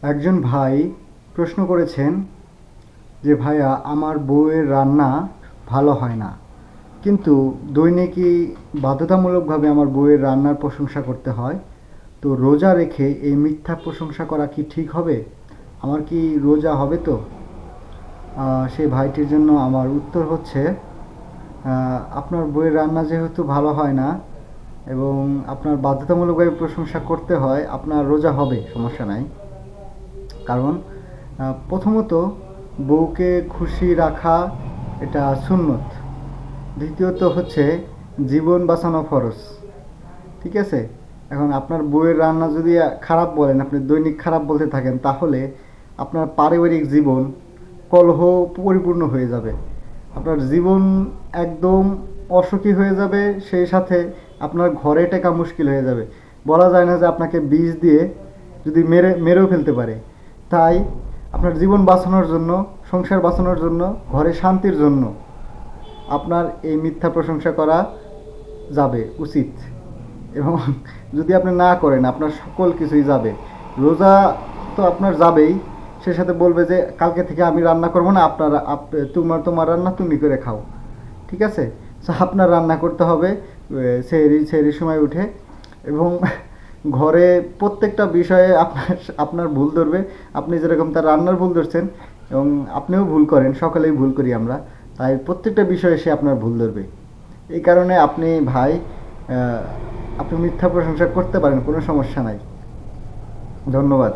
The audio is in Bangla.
একজন ভাই প্রশ্ন করেছেন যে ভাইয়া আমার বউয়ের রান্না ভালো হয় না, কিন্তু দৈনিকই বাধ্যতামূলকভাবে আমার বউয়ের রান্নার প্রশংসা করতে হয়। তো রোজা রেখে এই মিথ্যা প্রশংসা করা কি ঠিক হবে? আমার কি রোজা হবে তো? সেই ভাইটির জন্য আমার উত্তর হচ্ছে, আপনার বউয়ের রান্না যেহেতু ভালো হয় না এবং আপনার বাধ্যতামূলকভাবে প্রশংসা করতে হয়, আপনার রোজা হবে, সমস্যা নাই। কারণ প্রথমত বউকে খুশি রাখা এটা সুন্নত। দ্বিতীয়ত হচ্ছে জীবন বাঁচানো ফরজ। ঠিক আছে? এখন আপনার বউয়ের রান্না যদি খারাপ বলেন, আপনি দৈনিক খারাপ বলতে থাকেন, তাহলে আপনার পারিবারিক জীবন কলহ পরিপূর্ণ হয়ে যাবে। আপনার জীবন একদম অসুখী হয়ে যাবে, সেই সাথে আপনার ঘরে টেকা মুশকিল হয়ে যাবে। বলা যায় না যে আপনাকে বিষ দিয়ে যদি মেরেও ফেলতে পারে। তাই আপনার জীবন বাঁচানোর জন্য, সংসার বাঁচানোর জন্য, ঘরে শান্তির জন্য আপনার এই মিথ্যা প্রশংসা করা যাবে, উচিত। এবং যদি আপনি না করেন, আপনার সকল কিছুই যাবে। রোজা তো আপনার যাবেই, সে সাথে বলবে যে কালকে থেকে আমি রান্না করবো না, আপনার তোমার রান্না তুমি করে খাও। ঠিক আছে? সো আপনার রান্না করতে হবে সেহরির সময় উঠে। এবং ঘরে প্রত্যেকটা বিষয়ে আপনার আপনার ভুল ধরবে। আপনি যেরকম তার রান্নার ভুল ধরছেন, এবং আপনিও ভুল করেন, সকলেই ভুল করি আমরা। তাই প্রত্যেকটা বিষয়ে সে আপনার ভুল ধরবে। এই কারণে আপনি ভাই, আপনি মিথ্যা প্রশংসা করতে পারেন, কোনো সমস্যা নাই। ধন্যবাদ।